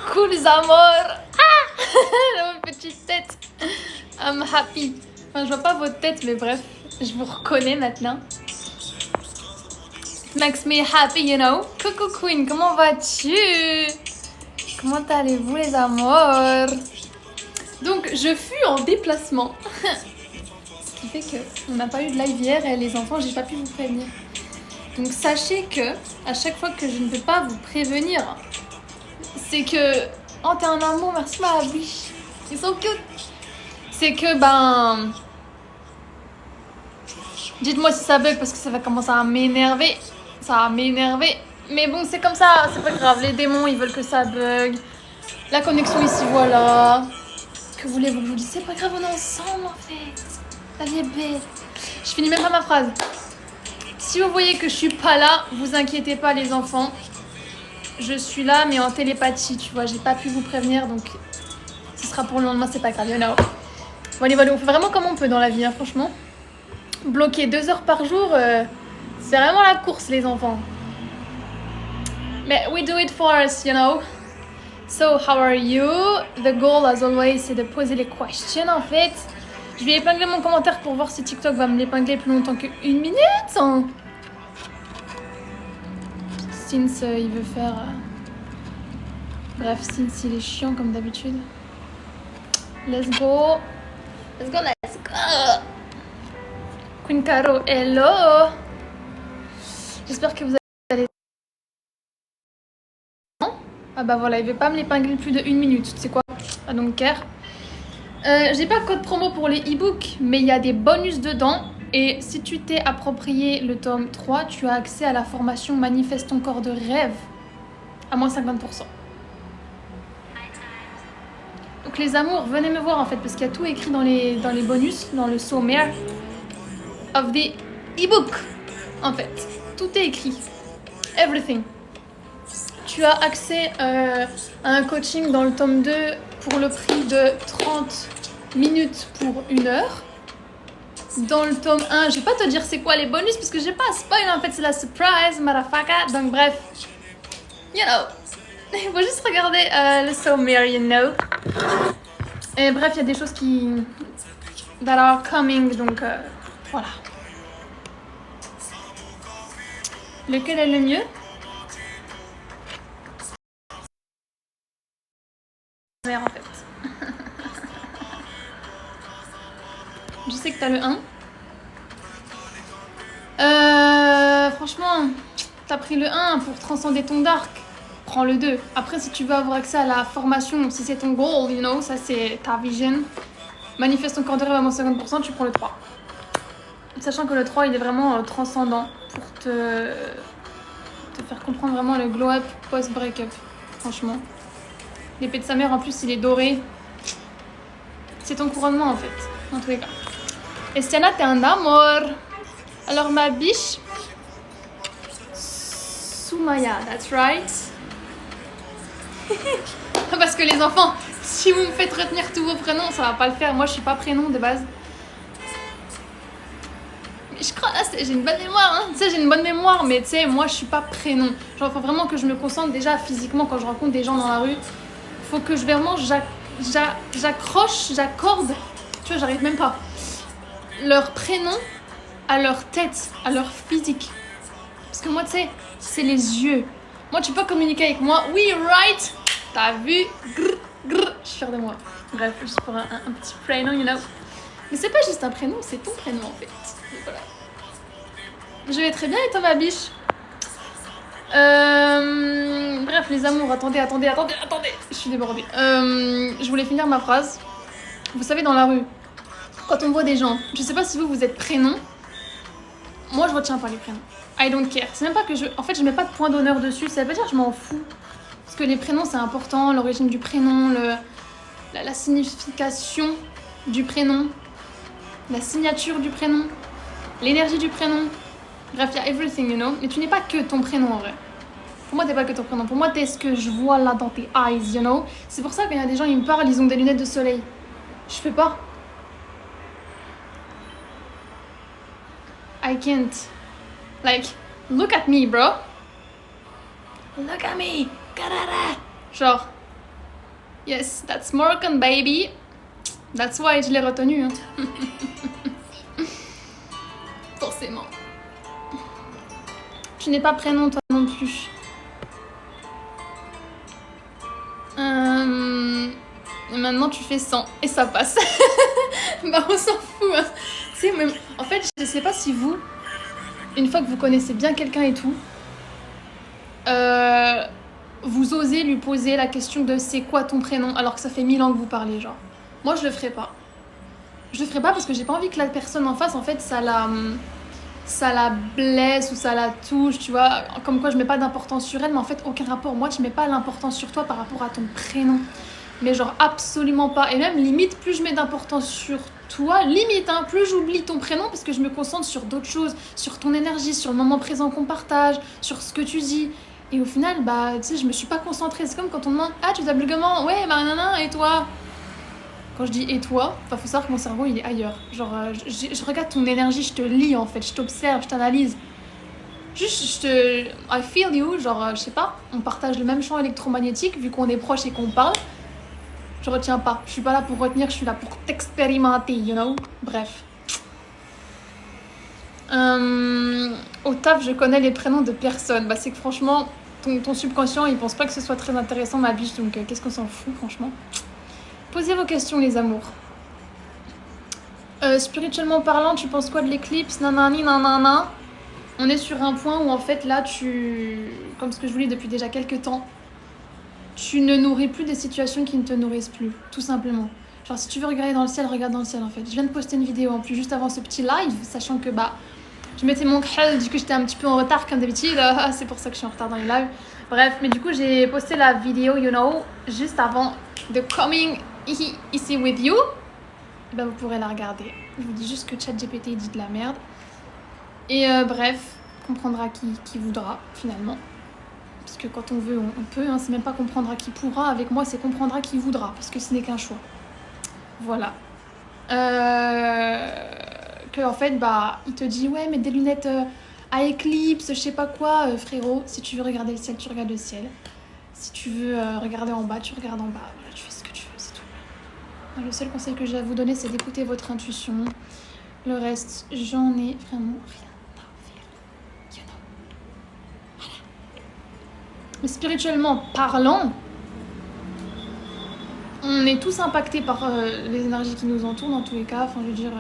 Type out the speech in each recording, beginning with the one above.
Coucou les amours. Une petite tête. I'm happy. Enfin, je vois pas votre tête, mais bref, je vous reconnais maintenant. It makes me happy, you know. Coucou Queen, comment vas-tu? Comment allez-vous les amours? Donc, je fus en déplacement. Ce qui fait qu'on n'a pas eu de live hier et les enfants, j'ai pas pu vous prévenir. Donc, sachez que à chaque fois que je ne peux pas vous prévenir, c'est que... Oh, t'es un amour, merci ma biche. Ils sont cute. C'est que, dites-moi si ça bug parce que ça va commencer à m'énerver. Ça va m'énerver. Mais bon, c'est comme ça, c'est pas grave. Les démons, ils veulent que ça bug. La connexion ici, voilà. Que voulez-vous que je vous dise? C'est pas grave, on est ensemble en fait. La vie est belle. Je finis même pas ma phrase. Si vous voyez que je suis pas là, vous inquiétez pas les enfants. Je suis là mais en télépathie, tu vois. J'ai pas pu vous prévenir donc ce sera pour le lendemain, c'est pas grave, you know. Bon allez, voilà, on fait vraiment comme on peut dans la vie, hein, franchement. Bloquer 2 heures par jour, c'est vraiment la course les enfants. Mais we do it for us, you know. So, how are you? The goal, as always, c'est de poser les questions, en fait. Je vais épingler mon commentaire pour voir si TikTok va me l'épingler plus longtemps que 1 minute. Hein. Since il veut faire... Bref, Since il est chiant comme d'habitude. Let's go. Let's go, let's go. Queen Caro, hello. J'espère que vous allez... Ah bah voilà, il veut pas me l'épingler plus de 1 minute. Tu sais quoi? I don't care. J'ai pas de code promo pour les e-books, mais il y a des bonus dedans. Et si tu t'es approprié le tome 3, tu as accès à la formation Manifeste ton corps de rêve à moins 50%. Donc les amours, venez me voir en fait, parce qu'il y a tout écrit dans les bonus, dans le sommaire of the e-book. En fait, tout est écrit. Everything. Tu as accès à un coaching dans le tome 2 pour le prix de 30 minutes pour 1 heure. Dans le tome 1, je vais pas te dire c'est quoi les bonus parce que j'ai pas spoil en fait, c'est la surprise, motherfucker. Donc bref, you know, il faut juste regarder le sommaire, you know. Et bref, il y a des choses qui that are coming, donc voilà. Lequel est le mieux? En fait. Je sais que t'as le 1. Franchement, t'as pris le 1 pour transcender ton dark. Prends le 2. Après, si tu veux avoir accès à la formation, si c'est ton goal, you know, ça c'est ta vision. Manifeste ton corps de rêve à moins 50%, tu prends le 3. Sachant que le 3, il est vraiment transcendant pour te faire comprendre vraiment le glow-up post-break-up. Franchement. L'épée de sa mère, en plus, il est doré. C'est ton couronnement, en fait. En tous les cas. Estiana, t'es un amour. Alors, ma biche. Soumaya, that's right. Parce que les enfants, si vous me faites retenir tous vos prénoms, ça va pas le faire. Moi, je suis pas prénom de base. Mais je crois, là, j'ai une bonne mémoire. Hein. Tu sais, j'ai une bonne mémoire, mais tu sais, moi, je suis pas prénom. Genre, faut vraiment que je me concentre déjà physiquement quand je rencontre des gens dans la rue. Faut que je vraiment j'accroche, j'accorde, tu vois, j'arrive même pas, leur prénom à leur tête, à leur physique. Parce que moi, tu sais, c'est les yeux. Moi, tu peux communiquer avec moi. Oui, right. T'as vu? Grrr, grrr. Je suis fière de moi. Bref, juste pour un petit prénom, you know. Mais c'est pas juste un prénom, c'est ton prénom en fait. Donc, voilà. Je vais très bien et toi, ma biche? Bref, les amours, attendez, je suis débordée. Je voulais finir ma phrase. Vous savez, dans la rue, quand on voit des gens, je sais pas si vous êtes prénom, moi je retiens pas les prénoms. I don't care. C'est même pas que en fait, je mets pas de point d'honneur dessus, ça veut pas dire que je m'en fous. Parce que les prénoms c'est important, l'origine du prénom, la signification du prénom, la signature du prénom, l'énergie du prénom. Bref, il y a everything, you know. Mais tu n'es pas que ton prénom en vrai. Pour moi, t'es pas que ton prénom. Pour moi, t'es ce que je vois là dans tes eyes, you know. C'est pour ça qu'il y a des gens, ils me parlent, ils ont des lunettes de soleil. Je fais pas. I can't. Like, look at me, bro. Look at me. Genre, Yes, that's Moroccan baby. That's why je l'ai retenu. Hein. Forcément. Tu n'es pas prénom toi non plus. Maintenant tu fais 100 et ça passe. Bah on s'en fout. Hein. Même... En fait, je sais pas si vous, une fois que vous connaissez bien quelqu'un et tout, vous osez lui poser la question de c'est quoi ton prénom alors que ça fait 1000 ans que vous parlez, genre. Moi je le ferai pas. Je le ferai pas parce que j'ai pas envie que la personne en face, en fait, ça la blesse ou ça la touche, tu vois. Comme quoi je mets pas d'importance sur elle, mais en fait aucun rapport. Moi je mets pas l'importance sur toi par rapport à ton prénom. Mais genre absolument pas. Et même limite, plus je mets d'importance sur toi, limite, hein, plus j'oublie ton prénom parce que je me concentre sur d'autres choses, sur ton énergie, sur le moment présent qu'on partage, sur ce que tu dis. Et au final, bah, tu sais, je me suis pas concentrée. C'est comme quand on demande « Ah, tu t'appelles comment ?»« Ouais, bah, nanana, et toi ?» Quand je dis « et toi », faut savoir que mon cerveau, il est ailleurs. Genre, je regarde ton énergie, je te lis, en fait, je t'observe, je t'analyse. Juste, I feel you, genre, je sais pas, on partage le même champ électromagnétique, vu qu'on est proches et qu'on parle. Je retiens pas. Je suis pas là pour retenir, je suis là pour t'expérimenter, you know. Bref. Au taf, je connais les prénoms de personne. Bah, c'est que franchement, ton subconscient, il pense pas que ce soit très intéressant, ma biche. Donc, qu'est-ce qu'on s'en fout, franchement. Posez vos questions, les amours. Spirituellement parlant, tu penses quoi de l'éclipse? Nanani, nanana. On est sur un point où, en fait, là, comme ce que je vous dis depuis déjà quelques temps, tu ne nourris plus des situations qui ne te nourrissent plus, tout simplement. Genre, si tu veux regarder dans le ciel, regarde dans le ciel, en fait. Je viens de poster une vidéo, en plus, juste avant ce petit live, sachant que, bah, je mettais mon khal, du coup, j'étais un petit peu en retard, comme d'habitude. C'est pour ça que je suis en retard dans les lives. Bref, mais du coup, j'ai posté la vidéo, you know, juste avant de coming ici with you. Et bah, vous pourrez la regarder. Je vous dis juste que ChatGPT dit de la merde. Et bref, comprendra qui voudra, finalement. Parce que quand on veut, on peut. Hein. C'est même pas comprendre à qui pourra. Avec moi, c'est comprendre à qui voudra. Parce que ce n'est qu'un choix. Voilà. Que en fait, bah, il te dit, ouais, mais des lunettes à éclipse, je sais pas quoi. Frérot, si tu veux regarder le ciel, tu regardes le ciel. Si tu veux regarder en bas, tu regardes en bas. Voilà, tu fais ce que tu veux, c'est tout. Donc, le seul conseil que j'ai à vous donner, c'est d'écouter votre intuition. Le reste, j'en ai vraiment rien. Mais spirituellement parlant, on est tous impactés par les énergies qui nous entourent dans tous les cas. Enfin, je veux dire,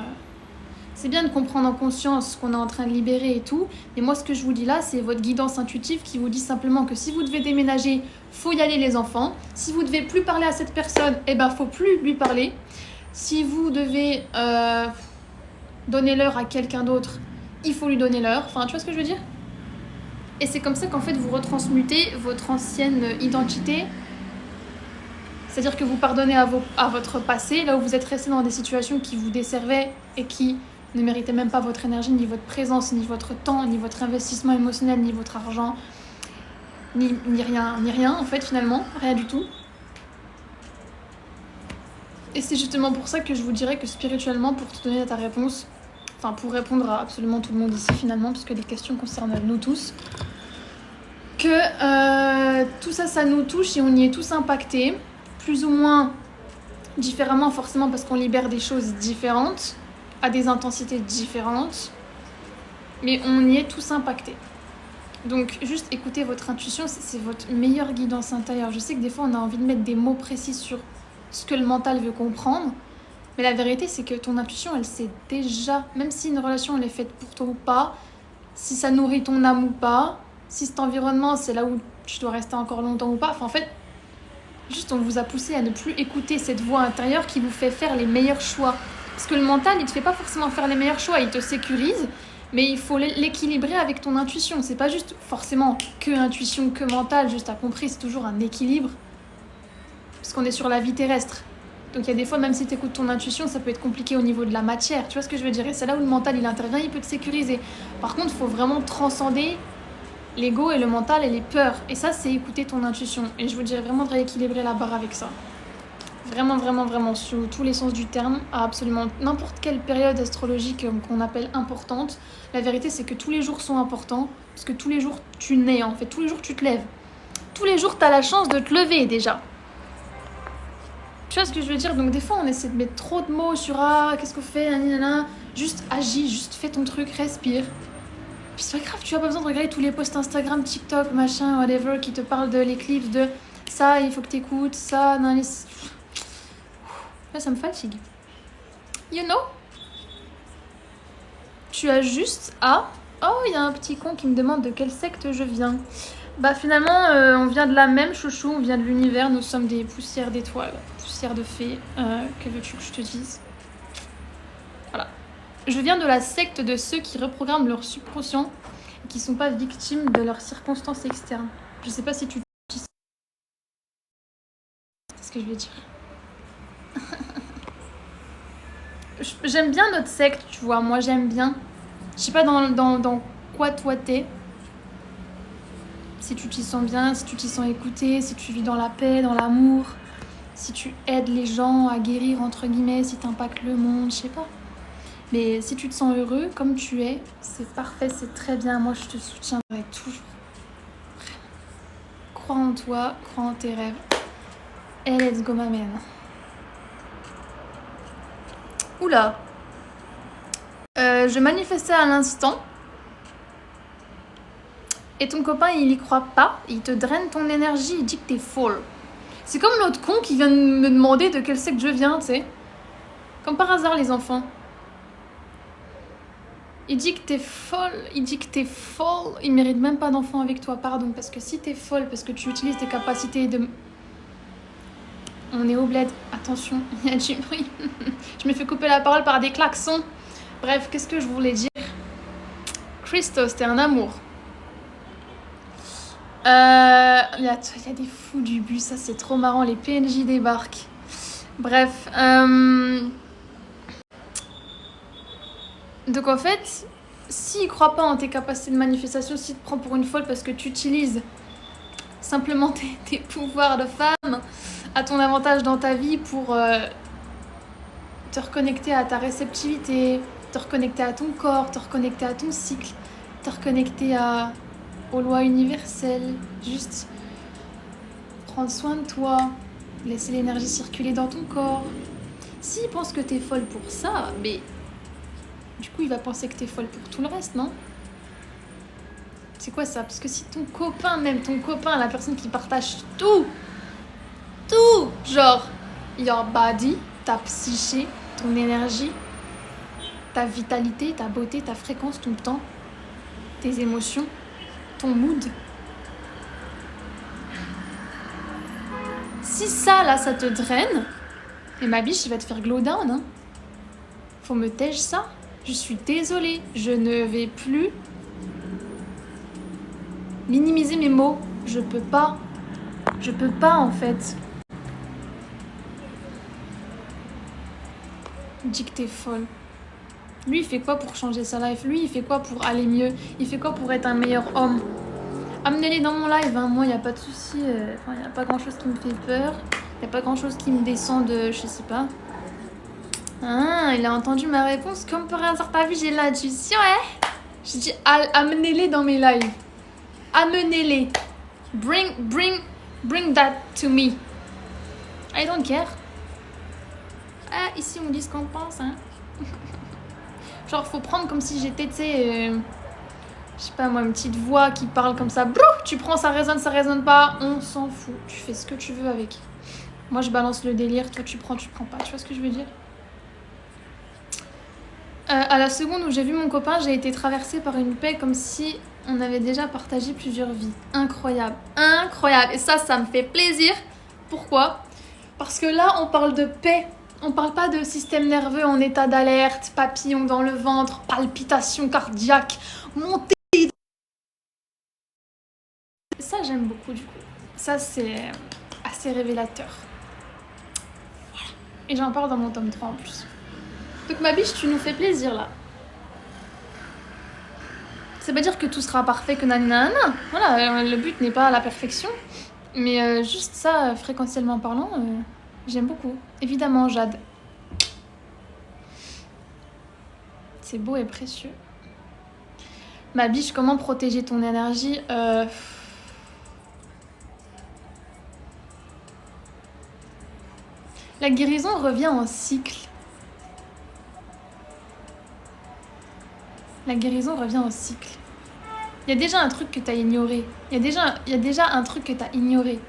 c'est bien de comprendre en conscience ce qu'on est en train de libérer et tout. Mais moi, ce que je vous dis là, c'est votre guidance intuitive qui vous dit simplement que si vous devez déménager, faut y aller les enfants. Si vous devez plus parler à cette personne, eh ben, faut plus lui parler. Si vous devez donner l'heure à quelqu'un d'autre, il faut lui donner l'heure. Enfin, tu vois ce que je veux dire ? Et c'est comme ça qu'en fait vous retransmutez votre ancienne identité. C'est-à-dire que vous pardonnez à votre passé, là où vous êtes resté dans des situations qui vous desservaient et qui ne méritaient même pas votre énergie, ni votre présence, ni votre temps, ni votre investissement émotionnel, ni votre argent, ni rien en fait finalement, rien du tout. Et c'est justement pour ça que je vous dirais que spirituellement, pour te donner ta réponse, enfin pour répondre à absolument tout le monde ici finalement, puisque les questions concernent nous tous, que tout ça, ça nous touche et on y est tous impactés, plus ou moins différemment forcément parce qu'on libère des choses différentes, à des intensités différentes, mais on y est tous impactés. Donc juste écoutez votre intuition, c'est votre meilleure guidance intérieure. Je sais que des fois on a envie de mettre des mots précis sur ce que le mental veut comprendre, mais la vérité c'est que ton intuition elle sait déjà, même si une relation elle est faite pour toi ou pas, si ça nourrit ton âme ou pas, si cet environnement c'est là où tu dois rester encore longtemps ou pas, enfin en fait juste on vous a poussé à ne plus écouter cette voix intérieure qui vous fait faire les meilleurs choix. Parce que le mental il te fait pas forcément faire les meilleurs choix, il te sécurise, mais il faut l'équilibrer avec ton intuition. C'est pas juste forcément que intuition, que mental, juste à compris, c'est toujours un équilibre. Parce qu'on est sur la vie terrestre. Donc il y a des fois, même si tu écoutes ton intuition, ça peut être compliqué au niveau de la matière. Tu vois ce que je veux dire? Et c'est là où le mental il intervient, il peut te sécuriser. Par contre, il faut vraiment transcender l'ego et le mental et les peurs. Et ça, c'est écouter ton intuition. Et je vous dirais vraiment de rééquilibrer la barre avec ça. Vraiment, vraiment, vraiment, sous tous les sens du terme, à absolument n'importe quelle période astrologique qu'on appelle importante. La vérité, c'est que tous les jours sont importants, parce que tous les jours, tu nais, en fait. Tous les jours, tu te lèves. Tous les jours, tu as la chance de te lever, déjà. Tu vois ce que je veux dire? Donc des fois on essaie de mettre trop de mots sur ah qu'est-ce qu'on fait, nanana. Juste agis, juste fais ton truc, respire. Puis c'est pas grave, tu as pas besoin de regarder tous les posts Instagram, TikTok, machin, whatever, qui te parlent de l'éclipse, de ça, il faut que t'écoutes, ça, non, les... Là, ça me fatigue. You know? Tu as juste à... Oh, il y a un petit con qui me demande de quelle secte je viens. Bah finalement, on vient de la même chouchou, on vient de l'univers, nous sommes des poussières d'étoiles, poussières de fées, que veux-tu que je te dise? Voilà. Je viens de la secte de ceux qui reprogramment leur subconscient et qui sont pas victimes de leurs circonstances externes. Je sais pas si tu sais ce que je veux dire. J'aime bien notre secte, tu vois, moi j'aime bien. Je sais pas dans quoi toi t'es. Si tu t'y sens bien, si tu t'y sens écouté, si tu vis dans la paix, dans l'amour, si tu aides les gens à guérir, entre guillemets, si t'impactes le monde, je sais pas. Mais si tu te sens heureux comme tu es, c'est parfait, c'est très bien. Moi, je te soutiendrai toujours. Crois en toi, crois en tes rêves. Et let's go, ma man. Oula. Je manifestais à l'instant. Et ton copain, il y croit pas. Il te draine ton énergie. Il dit que t'es folle. C'est comme l'autre con qui vient de me demander de quel secte je viens, tu sais. Comme par hasard, les enfants. Il dit que t'es folle, il dit que t'es folle. Il mérite même pas d'enfant avec toi, pardon. Parce que si t'es folle, parce que tu utilises tes capacités de... On est au bled, attention, il y a du bruit. Je me fais couper la parole par des klaxons. Bref, qu'est-ce que je voulais dire? Christos, t'es un amour. Il y a des fous du bus, ça c'est trop marrant, les PNJ débarquent. Bref, donc en fait, s'il croit pas en tes capacités de manifestation, s'il te prend pour une folle parce que tu utilises simplement tes pouvoirs de femme à ton avantage dans ta vie pour te reconnecter à ta réceptivité, te reconnecter à ton corps, te reconnecter à ton cycle, te reconnecter aux lois universelles, juste prendre soin de toi, laisser l'énergie circuler dans ton corps. S'il pense que t'es folle pour ça, mais du coup il va penser que t'es folle pour tout le reste, non? C'est quoi ça? Parce que si ton copain, même ton copain, la personne qui partage tout, genre your body, ta psyché, ton énergie, ta vitalité, ta beauté, ta fréquence tout le temps, tes émotions, ton mood. Si ça, là, ça te draine, et ma biche, il va te faire glow down, hein. Faut me tèche ça. Je suis désolée, je ne vais plus minimiser mes mots. Je peux pas en fait. Il dit que t'es folle. Lui, il fait quoi pour changer sa life? Lui, il fait quoi pour aller mieux? Il fait quoi pour être un meilleur homme? Amenez-les dans mon live, hein. Moi, il n'y a pas de souci. Il n'y a pas grand-chose qui me fait peur. Il n'y a pas grand-chose qui me descend de... Je sais pas. Ah, il a entendu ma réponse. Comme par hasard, t'as vu, j'ai l'intuition, hein? J'ai dit, amenez-les dans mes lives. Amenez-les. Bring that to me. I don't care. Ah, ici, on dit ce qu'on pense, hein. Genre, faut prendre comme si j'étais, tu sais... je sais pas moi, une petite voix qui parle comme ça. Brou, tu prends, ça résonne pas. On s'en fout. Tu fais ce que tu veux avec. Moi, je balance le délire. Toi, tu prends pas. Tu vois ce que je veux dire? À la seconde où j'ai vu mon copain, j'ai été traversée par une paix comme si on avait déjà partagé plusieurs vies. Incroyable. Incroyable. Et ça me fait plaisir. Pourquoi? Parce que là, on parle de paix. On parle pas de système nerveux en état d'alerte, papillon dans le ventre, palpitation cardiaque, montée. Ça, j'aime beaucoup du coup. Ça, c'est assez révélateur. Voilà. Et j'en parle dans mon tome 3 en plus. Donc ma biche, tu nous fais plaisir là. Ça veut pas dire que tout sera parfait, que nanana. Voilà, le but n'est pas la perfection. Mais juste ça, fréquentiellement parlant, j'aime beaucoup. Évidemment, Jade. C'est beau et précieux. Ma biche, comment protéger ton énergie? La guérison revient en cycle. La guérison revient en cycle. Il y a déjà un truc que tu as ignoré. Il y a déjà un truc que tu as ignoré.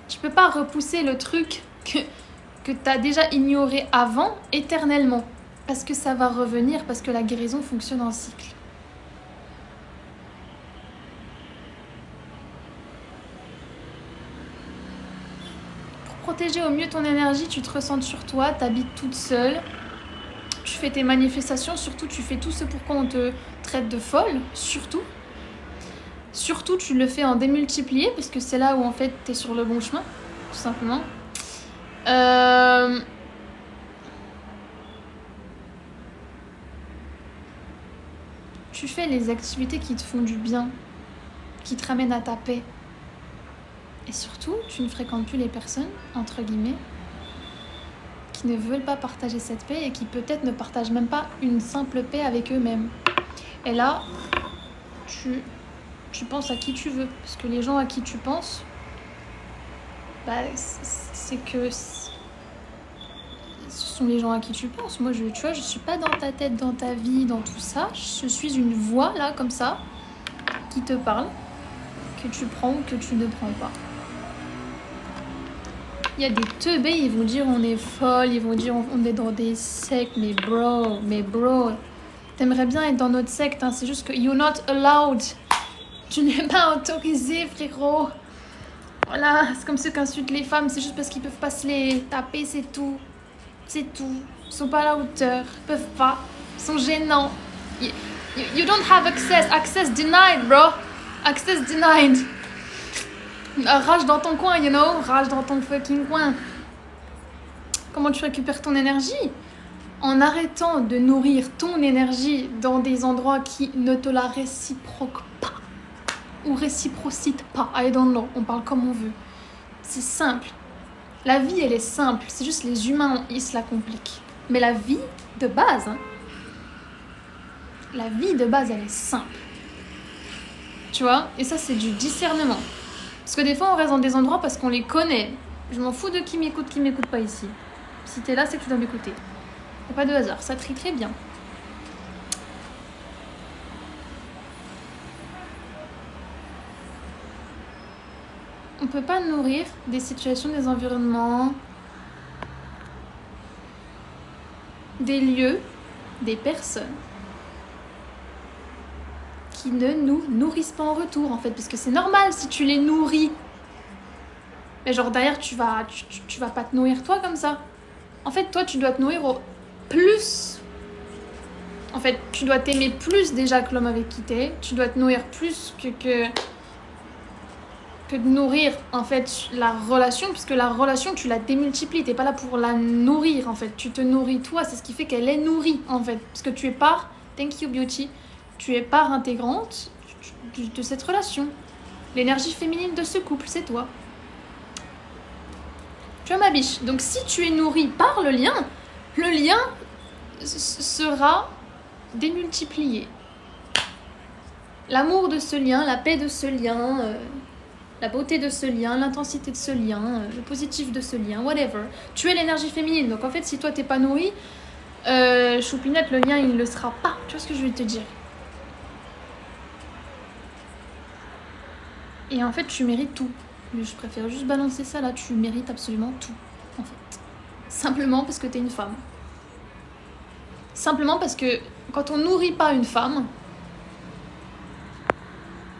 Tu peux pas repousser le truc que tu as déjà ignoré avant éternellement. Parce que ça va revenir, parce que la guérison fonctionne en cycle. Pour protéger au mieux ton énergie, tu te ressens sur toi, tu habites toute seule. Tu fais tes manifestations, surtout tu fais tout ce pour qu'on te traite de folle, surtout. Surtout, tu le fais en démultiplié, parce que c'est là où en fait tu es sur le bon chemin, tout simplement. Tu fais les activités qui te font du bien, qui te ramènent à ta paix. Et surtout, tu ne fréquentes plus les personnes, entre guillemets, qui ne veulent pas partager cette paix et qui peut-être ne partagent même pas une simple paix avec eux-mêmes. Et là, tu penses à qui tu veux. Parce que les gens à qui tu penses, c'est que ce sont les gens à qui tu penses. Moi, tu vois, je suis pas dans ta tête, dans ta vie, dans tout ça. Je suis une voix, là, comme ça, qui te parle, que tu prends ou que tu ne prends pas. Il y a des teubés, ils vont dire on est folle, ils vont dire on est dans des sectes, mais bro, t'aimerais bien être dans notre secte, hein, c'est juste que you're not allowed. Tu n'es pas autorisé, frérot. Voilà, c'est comme ceux qui insultent les femmes, c'est juste parce qu'ils peuvent pas se les taper, c'est tout. C'est tout. Ils sont pas à la hauteur, ils peuvent pas. Ils sont gênants. You don't have access. Access denied, bro. Access denied. Rage dans ton coin, you know. Rage dans ton fucking coin. Comment tu récupères ton énergie? En arrêtant de nourrir ton énergie dans des endroits qui ne te la réciproquent pas. Ou réciprocite pas. I don't know. On parle comme on veut. C'est simple. La vie, elle est simple. C'est juste les humains, ils se la compliquent. Mais la vie de base, hein, la vie de base, elle est simple. Tu vois? Et ça, c'est du discernement. Parce que des fois, on reste dans des endroits parce qu'on les connaît. Je m'en fous de qui m'écoute pas ici. Si t'es là, c'est que tu dois m'écouter. Y a pas de hasard. Ça trie très bien. On peut pas nourrir des situations, des environnements, des lieux, des personnes qui ne nous nourrissent pas en retour, en fait, parce que c'est normal si tu les nourris. Mais genre derrière, tu vas pas te nourrir toi comme ça. En fait, toi, tu dois te nourrir au plus. En fait, tu dois t'aimer plus déjà que l'homme avec qui t'es. Tu dois te nourrir plus que de nourrir en fait la relation, puisque la relation tu la démultiplies, t'es pas là pour la nourrir en fait, tu te nourris toi, c'est ce qui fait qu'elle est nourrie en fait, parce que tu es part, thank you beauty, tu es part intégrante de cette relation. L'énergie féminine de ce couple, c'est toi. Tu vois ma biche, donc si tu es nourrie par le lien sera démultiplié. L'amour de ce lien, la paix de ce lien, la beauté de ce lien, l'intensité de ce lien, le positif de ce lien, whatever. Tu es l'énergie féminine, donc en fait si toi t'es pas nourrie, choupinette, le lien il le sera pas. Tu vois ce que je veux te dire? Et en fait tu mérites tout. Je préfère juste balancer ça là, tu mérites absolument tout en fait. Simplement parce que t'es une femme. Simplement parce que quand on nourrit pas une femme,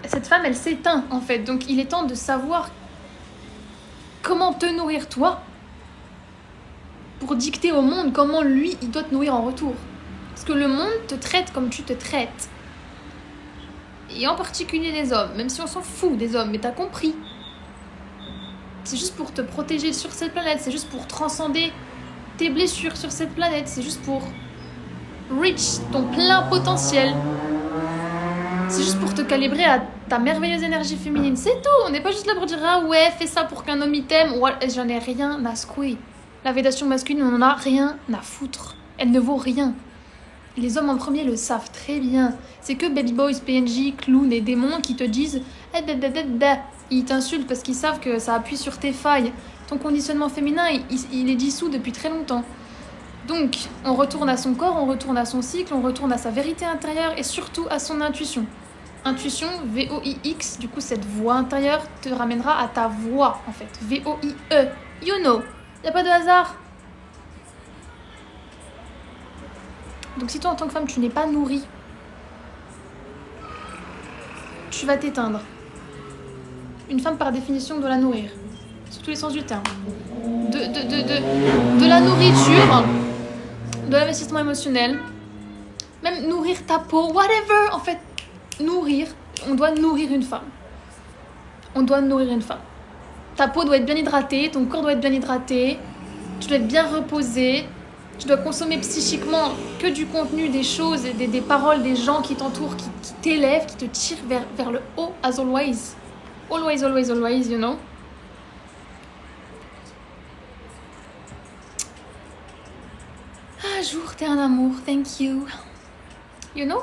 cette femme, elle s'éteint, en fait. Donc, il est temps de savoir comment te nourrir, toi, pour dicter au monde comment, lui, il doit te nourrir en retour. Parce que le monde te traite comme tu te traites. Et en particulier les hommes, même si on s'en fout des hommes, mais t'as compris. C'est juste pour te protéger sur cette planète, c'est juste pour transcender tes blessures sur cette planète, c'est juste pour reach ton plein potentiel. C'est juste pour te calibrer à ta merveilleuse énergie féminine. C'est tout. On n'est pas juste là pour dire ah ouais, fais ça pour qu'un homme il t'aime. Ouais, j'en ai rien à secouer. La védation masculine, on en a rien à foutre. Elle ne vaut rien. Et les hommes en premier le savent très bien. C'est que baby boys, PNJ, clowns et démons qui te disent ils t'insultent parce qu'ils savent que ça appuie sur tes failles. Ton conditionnement féminin, il est dissous depuis très longtemps. Donc, on retourne à son corps, on retourne à son cycle, on retourne à sa vérité intérieure et surtout à son intuition. Intuition, V-O-I-X, du coup, cette voix intérieure te ramènera à ta voix, en fait. V-O-I-E, you know. Y a pas de hasard. Donc, si toi, en tant que femme, tu n'es pas nourrie, tu vas t'éteindre. Une femme, par définition, doit la nourrir. Sur tous les sens du terme. De la nourriture, de l'investissement émotionnel, même nourrir ta peau, whatever. En fait, nourrir, on doit nourrir une femme. On doit nourrir une femme. Ta peau doit être bien hydratée, ton corps doit être bien hydraté, tu dois être bien reposé, tu dois consommer psychiquement que du contenu, des choses, des paroles, des gens qui t'entourent, qui t'élèvent, qui te tirent vers le haut, as always. Always, always, always, you know. Ah, jour, t'es un amour, thank you. You know?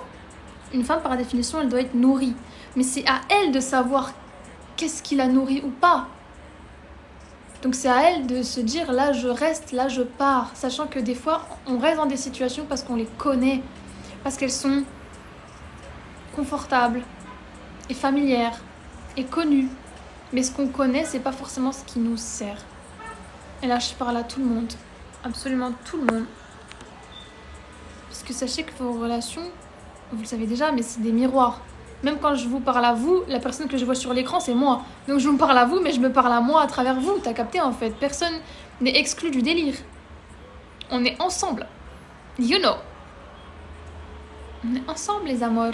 Une femme, par définition, elle doit être nourrie. Mais c'est à elle de savoir qu'est-ce qui la nourrit ou pas. Donc c'est à elle de se dire, là je reste, là je pars. Sachant que des fois, on reste dans des situations parce qu'on les connaît. Parce qu'elles sont confortables et familières et connues. Mais ce qu'on connaît, c'est pas forcément ce qui nous sert. Et là, je parle à tout le monde. Absolument tout le monde. Parce que sachez que vos relations, vous le savez déjà, mais c'est des miroirs. Même quand je vous parle à vous, la personne que je vois sur l'écran, c'est moi. Donc je vous parle à vous, mais je me parle à moi à travers vous. T'as capté en fait. Personne n'est exclu du délire. On est ensemble. You know. On est ensemble, les amours.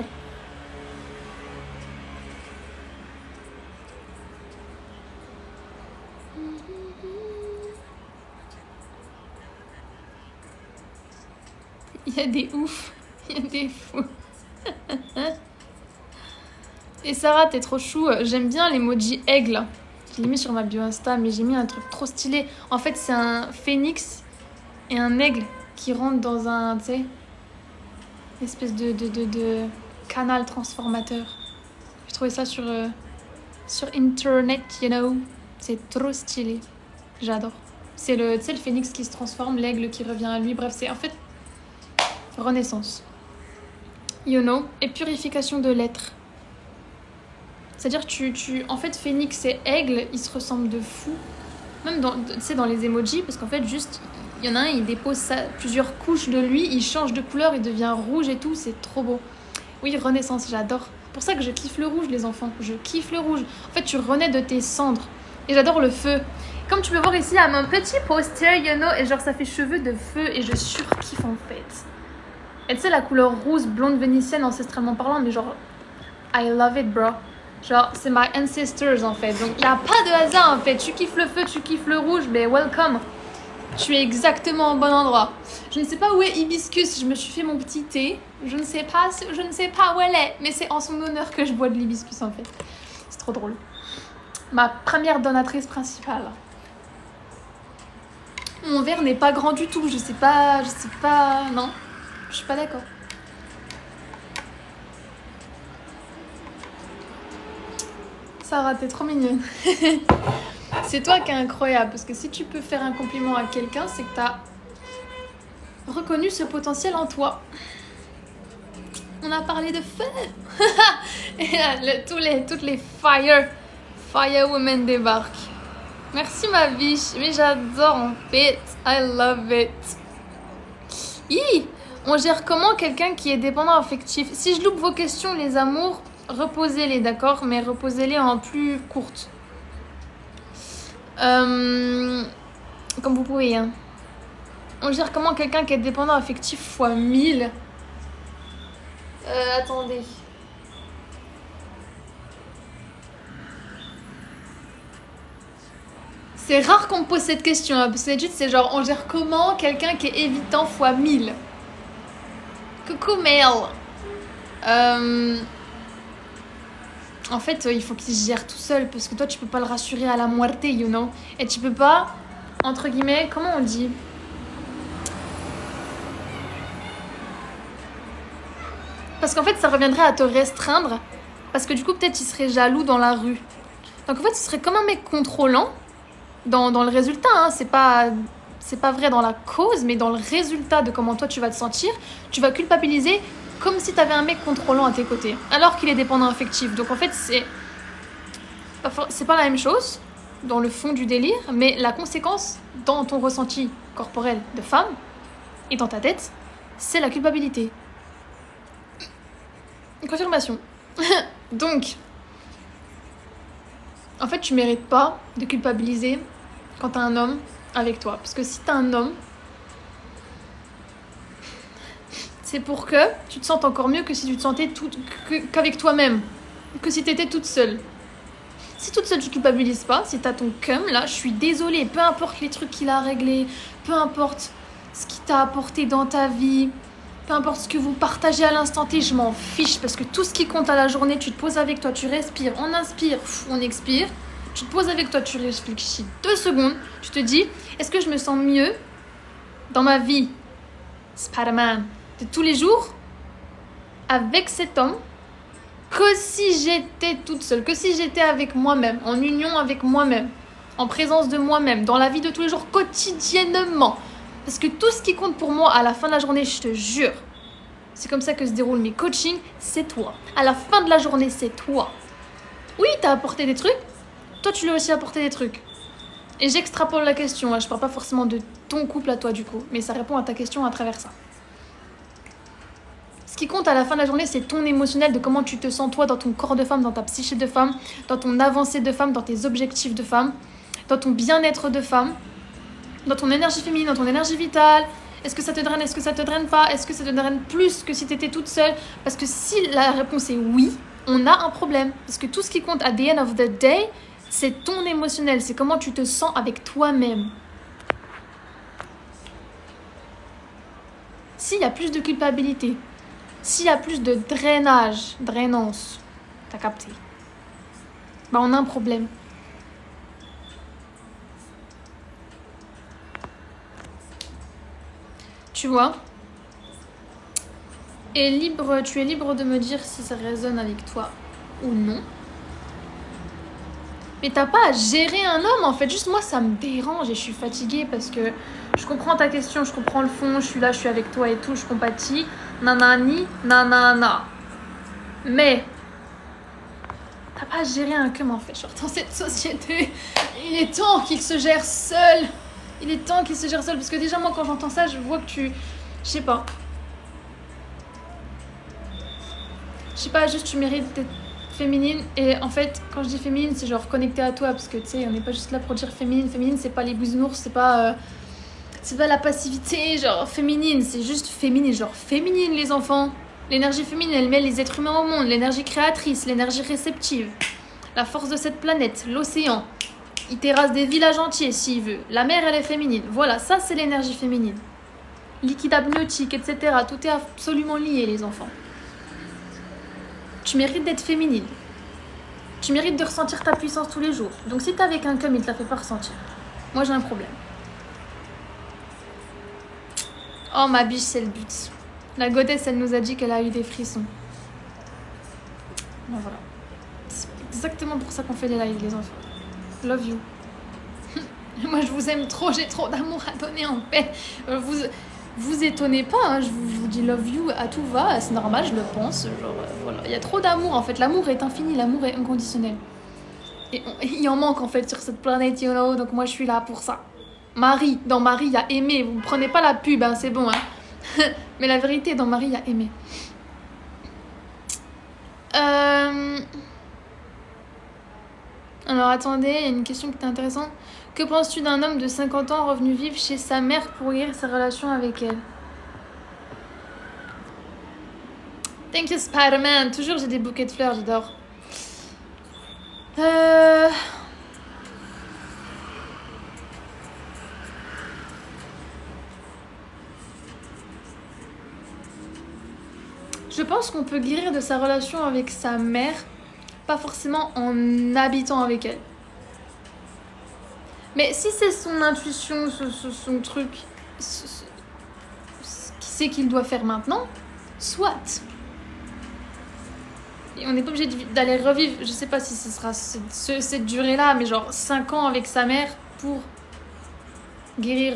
Il y a des oufs. Il y a des fous. Et Sarah, t'es trop chou. J'aime bien l'emoji aigle. Je l'ai mis sur ma bio Insta, mais j'ai mis un truc trop stylé. En fait, c'est un phénix et un aigle qui rentrent dans un, tu sais, espèce de canal transformateur. J'ai trouvé ça sur Internet, you know. C'est trop stylé. J'adore. C'est le phénix qui se transforme, l'aigle qui revient à lui. Bref, c'est en fait renaissance. You know. Et purification de l'être. C'est-à-dire, en fait, phénix et aigle, ils se ressemblent de fou. Même dans les emojis, parce qu'en fait, juste, il y en a un, il dépose plusieurs couches de lui, il change de couleur, il devient rouge et tout, c'est trop beau. Oui, renaissance, j'adore. C'est pour ça que je kiffe le rouge, les enfants. Je kiffe le rouge. En fait, tu renais de tes cendres. Et j'adore le feu. Comme tu peux voir ici, à mon petit poster, you know, et genre, ça fait cheveux de feu, et je surkiffe, en fait. Et tu sais, la couleur rose, blonde vénitienne, ancestralement parlant, mais genre, I love it, bro. Genre, c'est my ancestors en fait. Donc, il n'y a pas de hasard en fait. Tu kiffes le feu, tu kiffes le rouge, mais welcome. Tu es exactement au bon endroit. Je ne sais pas où est Hibiscus. Je me suis fait mon petit thé. Je ne sais pas où elle est. Mais c'est en son honneur que je bois de l'hibiscus en fait. C'est trop drôle. Ma première donatrice principale. Mon verre n'est pas grand du tout. Je sais pas. Non. Je suis pas d'accord. Sarah, t'es trop mignonne. C'est toi qui es incroyable. Parce que si tu peux faire un compliment à quelqu'un, c'est que t'as reconnu ce potentiel en toi. On a parlé de feu. Et là, toutes les fire women débarquent. Merci ma biche. Mais j'adore en fait. I love it. On gère comment quelqu'un qui est dépendant affectif? Si je loupe vos questions, les amours, reposez-les, d'accord? Mais reposez-les en plus courte. Comme vous pouvez, hein. On gère comment quelqu'un qui est dépendant affectif fois 1000? Attendez. C'est rare qu'on me pose cette question, hein, parce que d'habitude c'est genre on gère comment quelqu'un qui est évitant fois 1000. Coucou Mel. En fait, il faut qu'il se gère tout seul, parce que toi tu peux pas le rassurer à la muerte, you know. Et tu peux pas, entre guillemets, comment on dit? Parce qu'en fait ça reviendrait à te restreindre, parce que du coup peut-être il serait jaloux dans la rue. Donc en fait ce serait comme un mec contrôlant, dans le résultat, hein, c'est pas vrai dans la cause, mais dans le résultat de comment toi tu vas te sentir, tu vas culpabiliser comme si tu avais un mec contrôlant à tes côtés, alors qu'il est dépendant affectif. Donc en fait, c'est pas la même chose dans le fond du délire, mais la conséquence dans ton ressenti corporel de femme et dans ta tête, c'est la culpabilité. Confirmation. Donc, en fait, tu mérites pas de culpabiliser quand t'as un homme avec toi. Parce que si t'as un homme, c'est pour que tu te sentes encore mieux que si tu te sentais qu'avec toi-même. Que si t'étais toute seule. Si toute seule tu culpabilises pas, si t'as ton cum, là, je suis désolée, peu importe les trucs qu'il a réglés, peu importe ce qu'il t'a apporté dans ta vie, peu importe ce que vous partagez à l'instant T, je m'en fiche, parce que tout ce qui compte à la journée, tu te poses avec toi, tu respires, on inspire, on expire, tu te poses avec toi, tu réfléchis 2 secondes, tu te dis, est-ce que je me sens mieux dans ma vie, Spider-Man, de tous les jours, avec cet homme, que si j'étais toute seule, que si j'étais avec moi-même, en union avec moi-même, en présence de moi-même, dans la vie de tous les jours, quotidiennement. Parce que tout ce qui compte pour moi à la fin de la journée, je te jure, c'est comme ça que se déroulent mes coachings, c'est toi. À la fin de la journée, c'est toi. Oui, t'as apporté des trucs, toi tu lui as aussi apporté des trucs. Et j'extrapole la question, hein. Je parle pas forcément de ton couple à toi du coup, mais ça répond à ta question à travers ça. Ce qui compte à la fin de la journée, c'est ton émotionnel, de comment tu te sens toi dans ton corps de femme, dans ta psyché de femme, dans ton avancée de femme, dans tes objectifs de femme, dans ton bien-être de femme, dans ton énergie féminine, dans ton énergie vitale. Est-ce que ça te draine, est-ce que ça te draine pas? Est-ce que ça te draine plus que si tu étais toute seule? Parce que si la réponse est oui, on a un problème. Parce que tout ce qui compte at the end of the day, c'est ton émotionnel, c'est comment tu te sens avec toi-même. S'il y a plus de culpabilité, s'il y a plus de drainance, t'as capté, bah on a un problème. Tu vois? Et tu es libre de me dire si ça résonne avec toi ou non. Mais t'as pas à gérer un homme en fait, juste moi ça me dérange et je suis fatiguée parce que je comprends ta question, je comprends le fond, je suis là, je suis avec toi et tout, je compatis, nanani, nanana. Mais t'as pas à gérer un cum en fait, genre dans cette société, il est temps qu'il se gère seul. Il est temps qu'il se gère seul parce que déjà moi quand j'entends ça, je vois que je sais pas, juste tu mérites d'être féminine. Et en fait quand je dis féminine c'est genre connectée à toi parce que tu sais on n'est pas juste là pour dire féminine c'est pas les bisounours, c'est pas la passivité genre féminine, c'est juste féminine, genre féminine les enfants. L'énergie féminine elle met les êtres humains au monde, l'énergie créatrice, l'énergie réceptive, la force de cette planète, l'océan, il terrasse des villages entiers s'il veut, la mer elle est féminine, voilà ça c'est l'énergie féminine, liquide amniotique etc, tout est absolument lié les enfants. Tu mérites d'être féminine. Tu mérites de ressentir ta puissance tous les jours. Donc si t'es avec un cum, il te la fait pas ressentir. Moi j'ai un problème. Oh ma biche, c'est le but. La godesse, elle nous a dit qu'elle a eu des frissons. Bon voilà. C'est exactement pour ça qu'on fait des lives les enfants. Love you. Moi je vous aime trop, j'ai trop d'amour à donner en fait. Vous étonnez pas, hein, je vous dis love you à tout va, c'est normal, je le pense. Genre, voilà. Il y a trop d'amour en fait, l'amour est infini, l'amour est inconditionnel. Et il en manque en fait sur cette planète, you know, donc moi je suis là pour ça. Marie, dans Marie, il y a aimé, vous prenez pas la pub, hein, c'est bon. Hein. Mais la vérité, dans Marie, il y a aimé. Alors attendez, il y a une question qui est intéressante. Que penses-tu d'un homme de 50 ans revenu vivre chez sa mère pour guérir sa relation avec elle? Thank you Spider-Man. Toujours j'ai des bouquets de fleurs, j'adore. Je pense qu'on peut guérir de sa relation avec sa mère, pas forcément en habitant avec elle. Mais si c'est son intuition, son truc, ce qu'il sait qu'il doit faire maintenant, soit. Et on n'est pas obligé d'aller revivre, je sais pas si ce sera cette durée-là, mais genre 5 ans avec sa mère, pour guérir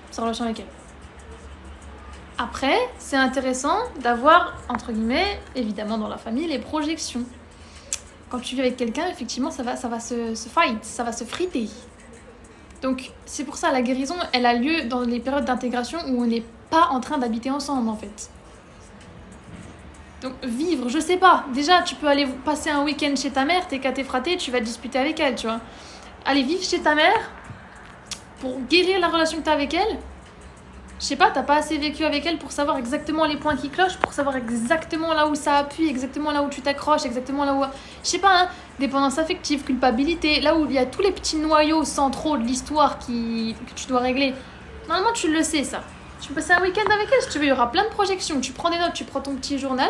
sa relation avec elle. Après, c'est intéressant d'avoir, entre guillemets, évidemment dans la famille, les projections. Quand tu vis avec quelqu'un, effectivement, ça va se fight, ça va se friter. Donc, c'est pour ça, la guérison, elle a lieu dans les périodes d'intégration où on n'est pas en train d'habiter ensemble, en fait. Donc, vivre, je sais pas. Déjà, tu peux aller passer un week-end chez ta mère, t'es caté fraté, tu vas discuter avec elle, tu vois. Aller vivre chez ta mère pour guérir la relation que t'as avec elle. Je sais pas, t'as pas assez vécu avec elle pour savoir exactement les points qui clochent, pour savoir exactement là où ça appuie, exactement là où tu t'accroches, exactement là où... Je sais pas, hein, dépendance affective, culpabilité, là où il y a tous les petits noyaux centraux de l'histoire que tu dois régler. Normalement, tu le sais, ça. Tu peux passer un week-end avec elle, si tu veux, il y aura plein de projections. Tu prends des notes, tu prends ton petit journal.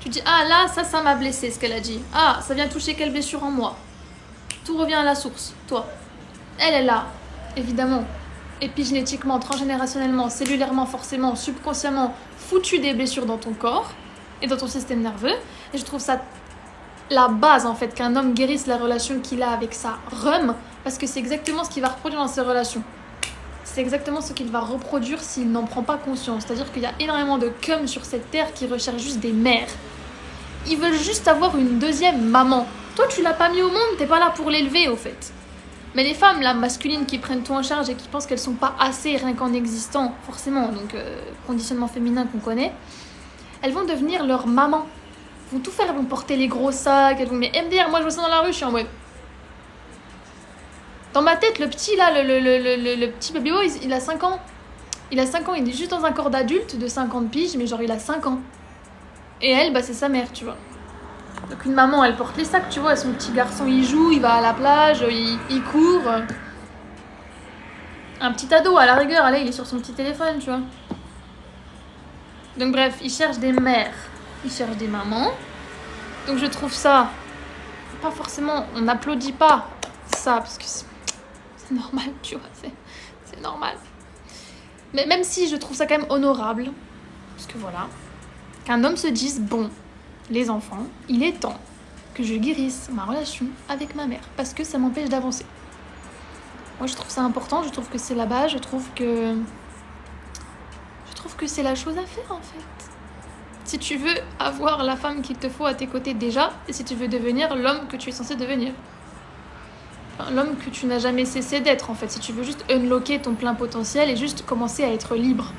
Tu dis, ah là, ça m'a blessé, ce qu'elle a dit. Ah, ça vient toucher quelle blessure en moi. Tout revient à la source, toi. Elle est là, évidemment. Épigénétiquement, transgénérationnellement, cellulairement, forcément, subconsciemment, foutu des blessures dans ton corps et dans ton système nerveux. Et je trouve ça la base, en fait, qu'un homme guérisse la relation qu'il a avec sa rhum, parce que c'est exactement ce qu'il va reproduire dans ses relations. C'est exactement ce qu'il va reproduire s'il n'en prend pas conscience. C'est-à-dire qu'il y a énormément de cum sur cette terre qui recherchent juste des mères. Ils veulent juste avoir une deuxième maman. Toi, tu l'as pas mis au monde, t'es pas là pour l'élever, au fait. Mais les femmes, là, masculines, qui prennent tout en charge et qui pensent qu'elles sont pas assez rien qu'en existant, forcément, donc conditionnement féminin qu'on connaît, elles vont devenir leur maman. Elles vont tout faire, elles vont porter les gros sacs, elles vont... Mais MDR, moi je vois ça dans la rue, je suis en mode... Dans ma tête, le petit, là, le petit baby boy, il a 5 ans. Il a 5 ans, il est juste dans un corps d'adulte de 50 piges, mais genre il a 5 ans. Et elle, bah c'est sa mère, tu vois. Donc une maman, elle porte les sacs, tu vois, son petit garçon, il joue, il va à la plage, il court. Un petit ado, à la rigueur, là, il est sur son petit téléphone, tu vois. Donc bref, il cherche des mères, il cherche des mamans. Donc je trouve ça, pas forcément, on n'applaudit pas ça, parce que c'est normal, tu vois, c'est normal. Mais même si je trouve ça quand même honorable, parce que voilà, qu'un homme se dise, bon, les enfants, il est temps que je guérisse ma relation avec ma mère, parce que ça m'empêche d'avancer. Moi, je trouve ça important, je trouve que c'est la base, je trouve que c'est la chose à faire, en fait. Si tu veux avoir la femme qu'il te faut à tes côtés déjà, et si tu veux devenir l'homme que tu es censé devenir. Enfin, l'homme que tu n'as jamais cessé d'être, en fait. Si tu veux juste unlocker ton plein potentiel et juste commencer à être libre.